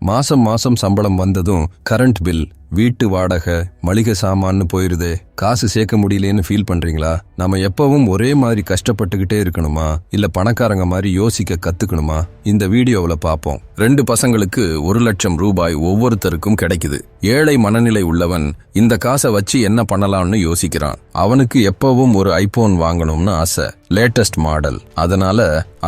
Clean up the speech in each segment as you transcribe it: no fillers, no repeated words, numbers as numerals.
மாசம் மாசம் சம்பளம் வந்ததும் கரண்ட் பில், வீட்டு வாடகை, மளிகை சாமான்னு போயிருதே, காசு சேர்க்க முடியலேன்னு ஃபீல் பண்றீங்களா? நம்ம எப்பவும் ஒரே மாதிரி கஷ்டப்பட்டுக்கிட்டே இருக்கணுமா, இல்ல பணக்காரங்க மாதிரி யோசிக்க கத்துக்கணுமா? இந்த வீடியோவில் பார்ப்போம். 2 பசங்களுக்கு 1,00,000 ரூபாய் ஒவ்வொருத்தருக்கும் கிடைக்குது. ஏழை மனநிலை உள்ளவன் இந்த காசை வச்சு என்ன பண்ணலாம்னு யோசிக்கிறான். அவனுக்கு எப்பவும் ஒரு ஐபோன் வாங்கணும்னு ஆசை, லேட்டஸ்ட் மாடல். அதனால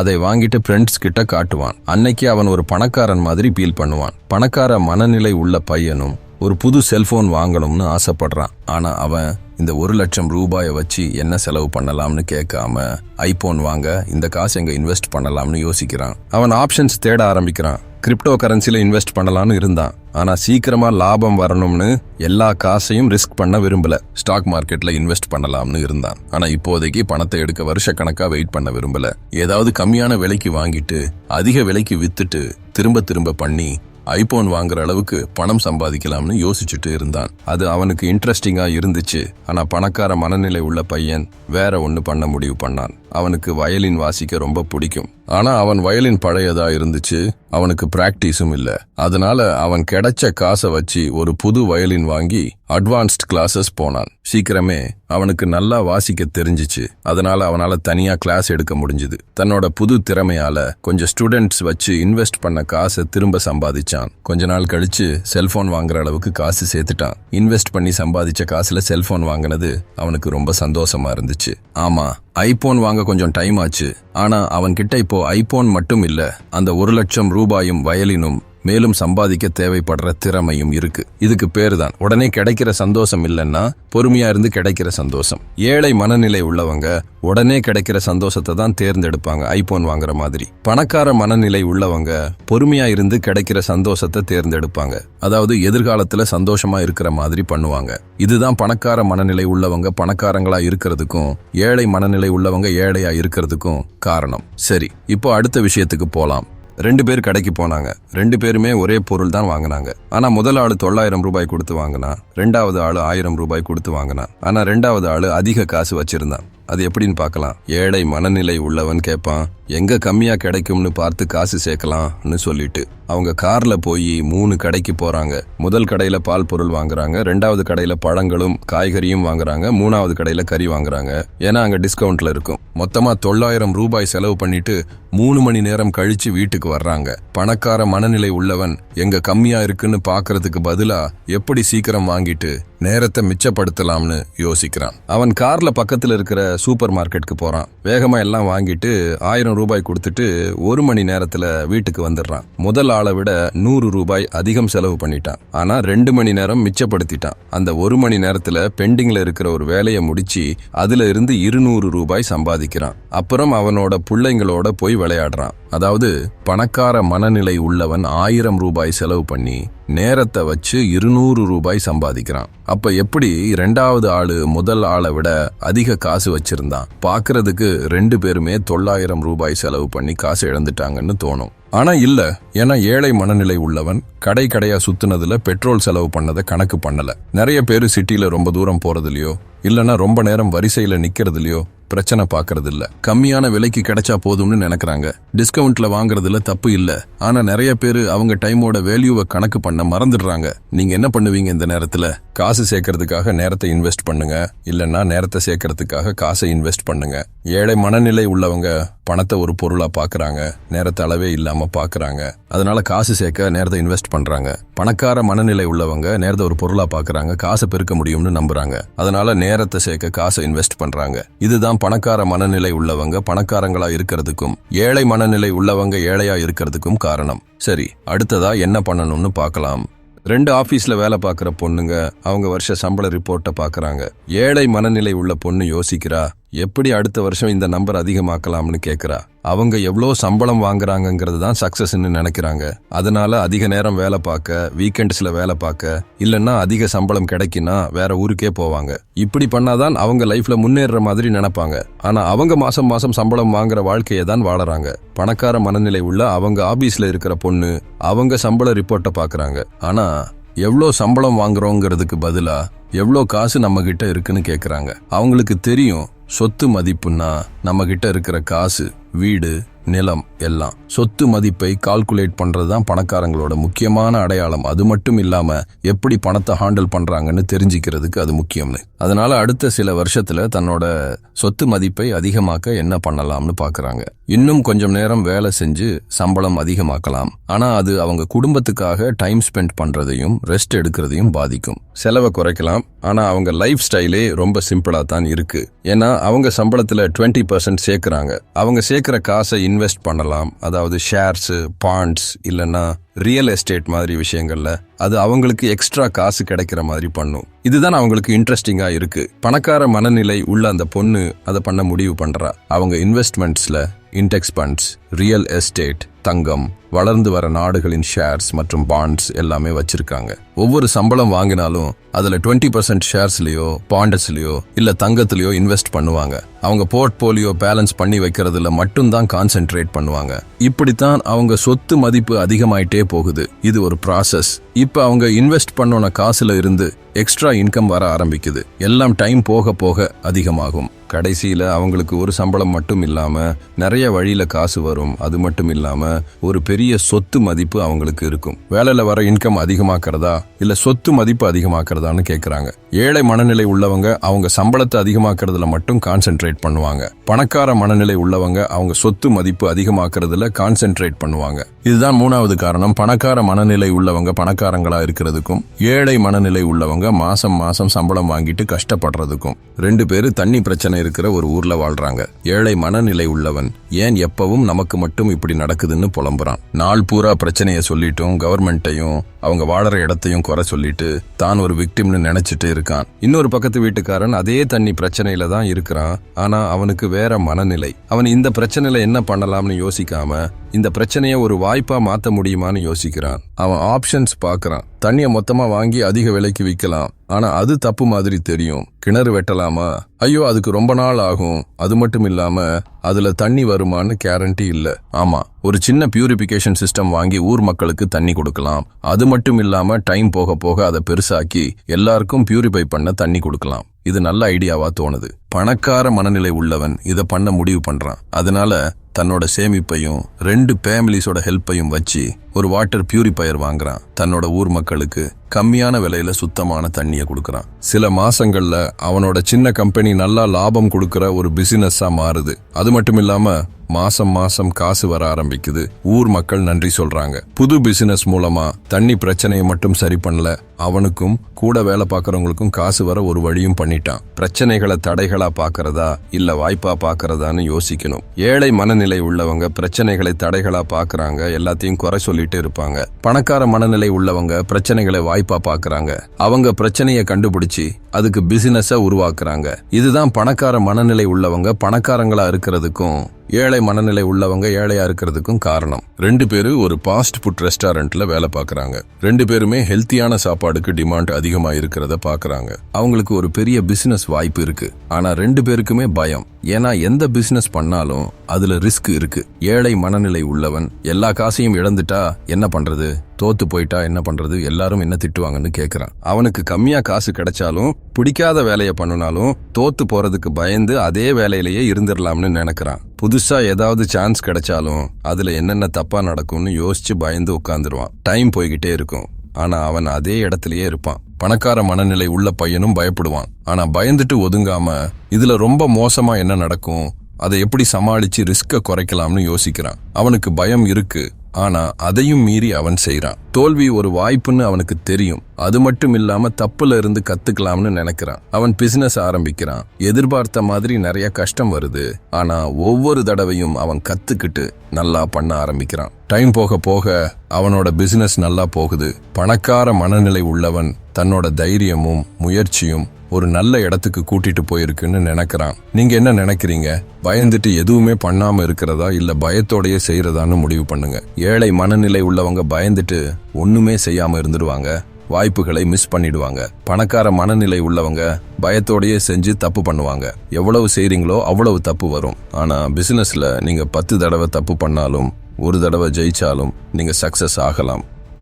அதை வாங்கிட்டு ஃப்ரெண்ட்ஸ் கிட்ட காட்டுவான். அன்னைக்கு அவன் ஒரு பணக்காரன் மாதிரி ஃபீல் பண்ணுவான். பணக்கார மனநிலை உள்ள பையனும் ஒரு புது செல்போன் வாங்கணும்னு ஆசைப்படுறான். ஆனா அவன் இந்த 1,00,000 ரூபாயை வச்சு என்ன செலவு பண்ணலாம்னு கேட்காம ஐபோன் வாங்க இந்த காசு எங்க இன்வெஸ்ட் பண்ணலாம்னு யோசிக்கிறான். அவன் ஆப்ஷன்ஸ் தேட ஆரம்பிக்கிறான். கிரிப்டோ கரன்சில இன்வெஸ்ட் பண்ணலாம்னு இருந்தான். ஆனா சீக்கிரமா லாபம் வரணும்னு எல்லா காசையும் ரிஸ்க் பண்ண விரும்பல. ஸ்டாக் மார்க்கெட்ல இன்வெஸ்ட் பண்ணலாம்னு இருந்தான். ஆனா இப்போதைக்கு பணத்தை எடுக்க வருஷக்கணக்கா வெயிட் பண்ண விரும்பல. ஏதாவது கம்மியான விலைக்கு வாங்கிட்டு அதிக விலைக்கு வித்துட்டு திரும்ப திரும்ப பண்ணி ஐபோன் வாங்குற அளவுக்கு பணம் சம்பாதிக்கலாம்னு யோசிச்சுட்டு இருந்தான். அது அவனுக்கு இன்ட்ரெஸ்டிங்கா இருந்துச்சு. ஆனா பணக்கார மனநிலை உள்ள பையன் வேற ஒண்ணு பண்ண முடிவு பண்ணான். அவனுக்கு வயலின் வாசிக்க ரொம்ப பிடிக்கும். ஆனா அவன் வயலின் பழையதா இருந்துச்சு, அவனுக்கு பிராக்டிஸும் இல்ல. அதனால அவன் கிடைச்ச காசை வச்சு ஒரு புது வயலின் வாங்கி அட்வான்ஸ்ட் கிளாஸஸ் போனான். சீக்கிரமே அவனுக்கு நல்லா வாசிக்க தெரிஞ்சிச்சு. அதனால அவனால தனியா கிளாஸ் எடுக்க முடிஞ்சுது. தன்னோட புது திறமையால கொஞ்சம் ஸ்டூடெண்ட்ஸ் வச்சு இன்வெஸ்ட் பண்ண காசை திரும்ப சம்பாதிச்சான். கொஞ்ச நாள் கழிச்சு செல்போன் வாங்குற அளவுக்கு காசு சேர்த்துட்டான். இன்வெஸ்ட் பண்ணி சம்பாதிச்ச காசுல செல்போன் வாங்கினது அவனுக்கு ரொம்ப சந்தோஷமா இருந்துச்சு. ஆமா, ஐபோன் வாங்க கொஞ்சம் டைம் ஆச்சு. ஆனா அவன் கிட்ட இப்போ ஐபோன் மட்டும் இல்ல, அந்த 1,00,000 ரூபாயும் வயலினும் மேலும் சம்பாதிக்க தேவைப்படுற திறமையும் இருக்கு. இதுக்கு பேரு தான் உடனே கிடைக்கிற சந்தோஷம் இல்லைன்னா பொறுமையா இருந்து கிடைக்கிற சந்தோஷம். ஏழை மனநிலை உள்ளவங்க உடனே கிடைக்கிற சந்தோஷத்தை தான் தேர்ந்தெடுப்பாங்க, ஐபோன் வாங்குற மாதிரி. பணக்கார மனநிலை உள்ளவங்க பொறுமையா இருந்து கிடைக்கிற சந்தோஷத்தை தேர்ந்தெடுப்பாங்க. அதாவது எதிர்காலத்துல சந்தோஷமா இருக்கிற மாதிரி பண்ணுவாங்க. இதுதான் பணக்கார மனநிலை உள்ளவங்க பணக்காரங்களா இருக்கிறதுக்கும் ஏழை மனநிலை உள்ளவங்க ஏழையா இருக்கிறதுக்கும் காரணம். சரி, இப்போ அடுத்த விஷயத்துக்கு போலாம். 2 பேர் கடைக்கு போனாங்க. 2 பேருமே ஒரே பொருள் தான் வாங்கினாங்க. ஆனா முதல் ஆளு 900 ரூபாய் கொடுத்து வாங்கினா, 2வது ஆளு 1000 ரூபாய் கொடுத்து வாங்கினான். ஆனா 2வது ஆளு அதிக காசு வச்சிருந்தான். அது எப்படின்னு பார்க்கலாம். ஏழை மனநிலை உள்ளவன் கேட்பான், எங்க கம்மியா கிடைக்கும்னு பார்த்து காசு சேர்க்கலாம்னு சொல்லிட்டு அவங்க கார்ல போய் 3 கடைக்கு போறாங்க. முதல் கடையில பால் பொருள் வாங்குறாங்க, 2வது கடையில பழங்களும் காய்கறியும் வாங்குறாங்க, 3வது கடையில கறி வாங்குறாங்க. ஏன்னா அங்க டிஸ்கவுண்ட்ல இருக்கும். மொத்தமா 900 ரூபாய் செலவு பண்ணிட்டு 3 மணி நேரம் கழிச்சு வீட்டுக்கு வர்றாங்க. பணக்கார மனநிலை உள்ளவன் எங்க கம்மியா இருக்குன்னு பாக்குறதுக்கு பதிலா எப்படி சீக்கிரம் வாங்கிட்டு நேரத்தை மிச்சப்படுத்தலாம்னு யோசிக்கிறான். அவன் கார்ல பக்கத்துல இருக்கிற சூப்பர் மார்க்கெட்டுக்கு போறான். வேகமா எல்லாம் வாங்கிட்டு 1000 ரூபாய் கொடுத்துட்டு 1 மணி நேரத்துல வீட்டுக்கு வந்துடுறான். முதல் ஆளை விட 100 ரூபாய் அதிகம் செலவு பண்ணிட்டான். ஆனா 2 மணி நேரம் மிச்சப்படுத்திட்டான். அந்த 1 மணி நேரத்துல பெண்டிங்ல இருக்கிற ஒரு வேலையை முடிச்சு அதுல இருந்து 200 ரூபாய் சம்பாதிக்கிறான். அப்புறம் அவனோட பிள்ளைங்களோட போய் விளையாடுறான். அதாவது பணக்கார மனநிலை உள்ளவன் 1000 ரூபாய் செலவு பண்ணி நேரத்தை வச்சு 200 ரூபாய் சம்பாதிக்கிறான். அப்ப எப்படி 2வது ஆளு முதல் ஆளை விட அதிக காசு வச்சிருந்தான்? பாக்குறதுக்கு 2 பேருமே 900 ரூபாய் செலவு பண்ணி காசு இழந்துட்டாங்கன்னு தோணும். ஆனா இல்ல, ஏன்னா ஏழை மனநிலை உள்ளவன் கடையா சுத்துனதுல பெட்ரோல் செலவு பண்ணதை கணக்கு பண்ணல. நிறைய பேரு சிட்டில ரொம்ப தூரம் போறதுலயோ இல்லனா ரொம்ப நேரம் வரிசையில நிக்கிறதுலயோ பிரச்சனை பாக்குறது இல்ல. கம்மியான விலைக்கு கிடைச்சா போதும்னு நினைக்கிறாங்க. டிஸ்கவுண்ட்ல வாங்குறதுல தப்பு இல்ல. ஆனா நிறைய பேரு அவங்க டைமோட வேல்யூவை கணக்கு பண்ண மறந்துடுறாங்க. நீங்க என்ன பண்ணுவீங்க இந்த நேரத்துல? காசு சேர்க்கறதுக்காக நேரத்தை இன்வெஸ்ட் பண்ணுங்க, இல்லன்னா நேரத்தை சேர்க்கறதுக்காக காசை இன்வெஸ்ட் பண்ணுங்க. ஏழை மனநிலை உள்ளவங்க பணத்தை ஒரு பொருளா பாக்குறாங்க, நேரத்தை அளவே இல்லாம பாக்குறாங்க. அதனால காசு சேர்க்க நேரத்தை இன்வெஸ்ட் பண்றாங்க. பணக்கார மனநிலை உள்ளவங்க நேரத்தை ஒரு பொருளா பாக்குறாங்க, காசை பெருக்க முடியும்னு நம்புறாங்க. அதனால நேரத்தை சேர்க்க காசை இன்வெஸ்ட் பண்றாங்க. இதுதான் பணக்கார மனநிலை உள்ளவங்க பணக்காரங்களா இருக்கிறதுக்கும் ஏழை மனநிலை உள்ளவங்க ஏழையா இருக்கிறதுக்கும் காரணம். சரி, அடுத்ததா என்ன பண்ணணும்னு பார்க்கலாம். 2 ஆபீஸ்ல வேலை பார்க்குற பொண்ணுங்க அவங்க வருஷ சம்பள ரிப்போர்ட்டை பார்க்கறாங்க. ஏழை மனநிலை உள்ள பொண்ணு யோசிக்கிறா, எப்படி அடுத்த வருஷம் இந்த நம்பர் அதிகமாக்கலாம்னு கேட்கறா. அவங்க எவ்வளோ சம்பளம் வாங்குறாங்கிறது தான் சக்சஸ்ன்னு நினைக்கிறாங்க. அதனால அதிக நேரம் வேலை பார்க்க, வீக்கெண்ட்ஸ்ல வேலை பார்க்க, இல்லைன்னா அதிக சம்பளம் கிடைக்குன்னா வேற ஊருக்கே போவாங்க. இப்படி பண்ணாதான் அவங்க லைஃப்ல முன்னேற மாதிரி நினைப்பாங்க. ஆனா அவங்க மாசம் மாசம் சம்பளம் வாங்குற வாழ்க்கையை தான் வாழறாங்க. பணக்கார மனநிலை உள்ள அவங்க ஆபீஸ்ல இருக்கிற பொண்ணு அவங்க சம்பள ரிப்போர்ட்டை பார்க்கறாங்க. ஆனா எவ்வளோ சம்பளம் வாங்குறோங்கிறதுக்கு பதிலா எவ்வளோ காசு நம்ம கிட்ட இருக்குன்னு கேக்குறாங்க. அவங்களுக்கு தெரியும் சொத்து மதிப்புன்னா நம்ம கிட்ட இருக்கிற காசு, வீடு, நிலம் எல்லாம். சொத்து மதிப்பை கால்குலேட் பண்றதுதான் பணக்காரங்களோட முக்கியமான அடையாளம். அது மட்டும் இல்லாம எப்படி பணத்தை ஹேண்டில் பண்றாங்கன்னு தெரிஞ்சுக்கிறதுக்கு அது முக்கியம்னு. அதனால அடுத்த சில வருஷத்துல தன்னோட சொத்து மதிப்பை அதிகமாக்க என்ன பண்ணலாம்னு பாக்குறாங்க. இன்னும் கொஞ்சம் நேரம் வேலை செஞ்சு சம்பளம் அதிகமாக்கலாம். ஆனா அது அவங்க குடும்பத்துக்காக டைம் ஸ்பெண்ட் பண்றதையும் ரெஸ்ட் எடுக்கிறதையும் பாதிக்கும். செலவை குறைக்கலாம், ஆனா அவங்க லைஃப் ஸ்டைலே ரொம்ப சிம்பிளா தான் இருக்கு. ஏன்னா அவங்க சம்பளத்துல 20% சேர்க்கறாங்க. அவங்க சேர்க்கிற காசை இன்வெஸ்ட் பண்ணலாம். அதாவது ஷேர்ஸ், பாண்ட்ஸ் இல்லைன்னா ரியல் எஸ்டேட் மாதிரி விஷயங்கள்ல அது அவங்களுக்கு எக்ஸ்ட்ரா காசு கிடைக்கிற மாதிரி பண்ணும். இதுதான் அவங்களுக்கு இன்ட்ரெஸ்டிங்கா இருக்கு. பணக்கார மனநிலை உள்ள அந்த பொண்ணு அதை பண்ண முடிவு பண்றா. அவங்க இன்வெஸ்ட்மெண்ட்ஸ்ல இண்டெக்ஸ் ஃபண்ட்ஸ், ரியல் எஸ்டேட், தங்கம், வளர்ந்து வர நாடுகளின் ஷேர்ஸ் மற்றும் பாண்ட்ஸ் எல்லாமே வச்சிருக்காங்க. ஒவ்வொரு சம்பளம் வாங்கினாலும் அதுல 20% ஷேர்ஸ்லயோ பாண்ட்ஸ்லயோ இல்ல தங்கத்திலயோ இன்வெஸ்ட் பண்ணுவாங்க. அவங்க போர்ட்போலியோ பேலன்ஸ் பண்ணி வைக்கிறதுல மட்டும்தான் கான்சென்ட்ரேட் பண்ணுவாங்க. இப்படித்தான் அவங்க சொத்து மதிப்பு அதிகமாயிட்டே போகுது. இது ஒரு ப்ராசஸ். இப்ப அவங்க இன்வெஸ்ட் பண்ணோன காசுல இருந்து எக்ஸ்ட்ரா இன்கம் வர ஆரம்பிக்குது. எல்லாம் டைம் போக போக அதிகமாகும். கடைசியில அவங்களுக்கு ஒரு சம்பளம் மட்டும் இல்லாம நிறைய வழியில காசு வரும். அது மட்டும் இல்லாம ஒரு பெரிய சொத்து மதிப்பு அவங்களுக்கு இருக்கும். வேலையில வர இன்கம் அதிகமாக்குறதா இல்ல சொத்து மதிப்பு அதிகமாக்குறதான்னு கேக்குறாங்க. ஏழை மனநிலை உள்ளவங்க அவங்க சம்பளத்தை அதிகமாக்குறதுல மட்டும் கான்சென்ட்ரேட் பண்ணுவாங்க. பணக்கார மனநிலை உள்ளவங்க அவங்க சொத்து மதிப்பு அதிகமாக்குறதுல கான்சென்ட்ரேட் பண்ணுவாங்க. இதுதான் மூணாவது காரணம். பணக்கார மனநிலை உள்ளவங்க பணக்காரங்களா இருக்கிறதுக்கும் ஏழை மனநிலை உள்ளவங்க மாசம் மாசம் சம்பளம் வாங்கிட்டு கஷ்டப்படுறதுக்கும். 2 பேரு தண்ணி பிரச்சனை இருக்கிற ஒரு ஊர்ல வாழ்றாங்க. ஏழை மனநிலை உள்ளவன் ஏன் எப்பவும் நமக்கு மட்டும் இப்படி நடக்குதுன்னு புலம்புறான். நாள் பூரா பிரச்சனைய சொல்லிட்டும் கவர்மெண்ட்டையும் அவங்க வாழற இடத்தையும் குறை சொல்லிட்டு தான் ஒரு விக்டிம்னு நினைச்சிட்டு இருக்கான். இன்னொரு பக்கத்து வீட்டுக்காரன் அதே தண்ணி பிரச்சனையில தான் இருக்கிறான். ஆனா அவனுக்கு வேற மனநிலை. அவன் இந்த பிரச்சனையில என்ன பண்ணலாம்னு யோசிக்காம இந்த பிரச்சனையை ஒரு வாய்ப்பா மாத்த முடியுமான்னு யோசிக்கிறான். அவன் ஆப்ஷன்ஸ் பாக்குறான். தண்ணிய மொத்தமா வாங்கி அதிக விலைக்கு விற்கலாம், ஆனா அது தப்பு மாதிரி தெரியும். கிணறு வெட்டலாமா? ஐயோ அதுக்கு ரொம்ப நாள் ஆகும். அது மட்டும் இல்லாம அதுல தண்ணி வருமானு கேரண்டி இல்ல. ஆமா, ஒரு சின்ன பியூரிபிகேஷன் சிஸ்டம் வாங்கி ஊர் மக்களுக்கு தண்ணி கொடுக்கலாம். அது மட்டும் இல்லாம டைம் போக போக அதை பெருசாக்கி எல்லாருக்கும் பியூரிஃபை பண்ண தண்ணி கொடுக்கலாம். இது நல்ல ஐடியாவா தோணுது. பணக்கார மனநிலை உள்ளவன் இதை பண்ண முடிவு பண்றான். அதனால தன்னோட சேமிப்பையும் 2 ஃபேமிலிஸோட ஹெல்ப்பையும் வச்சு ஒரு வாட்டர் பியூரிஃபையர் வாங்குறான். தன்னோட ஊர் மக்களுக்கு கம்மியான விலையில சுத்தமான தண்ணிய கொடுக்கறான். சில மாசங்கள்ல அவனோட சின்ன கம்பெனி நல்லா லாபம் கொடுக்கற ஒரு பிசினஸா மாறுது. அது மட்டும் இல்லாம மாசம் மாசம் காசு வர ஆரம்பிக்குது. ஊர் மக்கள் நன்றி சொல்றாங்க. புது பிசினஸ் மூலமா தண்ணி பிரச்சனையை மட்டும் சரி பண்ணல, அவனுக்கும் கூட வேலை பார்க்கறவங்களுக்கும் காசு வர ஒரு வழியும் பண்ணிட்டான். பிரச்சனைகளை தடைகளா பாக்குறதா இல்ல வாய்ப்பா பாக்குறதான்னு யோசிக்கணும். ஏழை மனநிலை உள்ளவங்க பிரச்சனைகளை தடைகளா பாக்குறாங்க, எல்லாத்தையும் குறை சொல்லிட்டு இருப்பாங்க. பணக்கார மனநிலை உள்ளவங்க பிரச்சனைகளை வாய்ப்பா பாக்குறாங்க. அவங்க பிரச்சனையை கண்டுபிடிச்சு அதுக்கு பிசினஸ உருவாக்குறாங்க. இதுதான் பணக்கார மனநிலை உள்ளவங்க பணக்காரங்களா இருக்கிறதுக்கும் ஏழை மனநிலை உள்ளவங்க ஏழையா இருக்கிறதுக்கும் காரணம். 2 பேரு ஒரு ஃபாஸ்ட் ஃபுட் ரெஸ்டாரண்ட்ல வேலை பார்க்கறாங்க. 2 பேருமே ஹெல்த்தியான சாப்பாடுக்கு டிமாண்ட் அதிகமா இருக்கிறத பாக்குறாங்க. அவங்களுக்கு ஒரு பெரிய பிசினஸ் வாய்ப்பு இருக்கு. ஆனா 2 பேருக்குமே பயம். ஏன்னா எந்த பிசினஸ் பண்ணாலும் அதுல ரிஸ்க் இருக்கு. ஏழை மனநிலை உள்ளவன் எல்லா காசையும் இழந்துட்டா என்ன பண்றது, தோத்து போயிட்டா என்ன பண்றது, எல்லாரும் என்ன திட்டுவாங்கன்னு கேக்குறான். அவனுக்கு கம்மியா காசு கிடைச்சாலும் பிடிக்காத வேலையை பண்ணினாலும் தோத்து போறதுக்கு பயந்து அதே வேலையிலேயே இருந்துடலாம்னு நினைக்கிறான். புதுசா ஏதாவது சான்ஸ் கிடைச்சாலும் அதுல என்னென்ன தப்பா நடக்கும்னு யோசிச்சு பயந்து உட்கார்ந்துருவான். டைம் போய்கிட்டே இருக்கும், ஆனா அவன் அதே இடத்துலயே இருப்பான். பணக்கார மனநிலை உள்ள பையனும் பயப்படுவான். ஆனா பயந்துட்டு ஒதுங்காம இதுல ரொம்ப மோசமா என்ன நடக்கும், அதை எப்படி சமாளிச்சு ரிஸ்க குறைக்கலாம்னு யோசிக்கிறான். அவனுக்கு பயம் இருக்கு, ஆனா அதையும் மீறி அவன் செய்யறான். தோல்வி ஒரு வாய்ப்புன்னு அவனுக்கு தெரியும். அது மட்டும் இல்லாம தப்புல இருந்து கத்துக்கலாம்னு நினைக்கிறான். அவன் பிசினஸ் ஆரம்பிக்கிறான். எதிர்பார்த்த மாதிரி நிறைய கஷ்டம் வருது, ஆனா ஒவ்வொரு தடவையும் அவன் கத்துக்கிட்டு நல்லா பண்ண ஆரம்பிக்கிறான். டைம் போக போக அவனோட பிசினஸ் நல்லா போகுது. பணக்கார மனநிலை உள்ளவன் தன்னோட தைரியமும் முயற்சியும் ஒரு நல்ல இடத்துக்கு கூட்டிட்டு போயிருக்குன்னு நினைக்கிறான். நீங்க என்ன நினைக்கிறீங்க? பயந்துட்டு எதுவுமே பண்ணாம இருக்கிறதா இல்ல பயத்தோடயே செய்யறதான்னு முடிவு பண்ணுங்க. ஏழை மனநிலை உள்ளவங்க பயந்துட்டு ஒண்ணுமே செய்யாம இருந்துடுவாங்க, வாய்ப்புகளை மிஸ் பண்ணிடுவாங்க. பணக்கார மனநிலை உள்ளவங்க பயத்தோடயே செஞ்சு தப்பு பண்ணுவாங்க. எவ்வளவு செய்றீங்களோ அவ்வளவு தப்பு வரும். ஆனா பிசினஸ்ல நீங்க 10 தடவை தப்பு பண்ணாலும் 1 தடவை ஜெயிச்சாலும் நீங்க சக்சஸ் ஆகலாம்.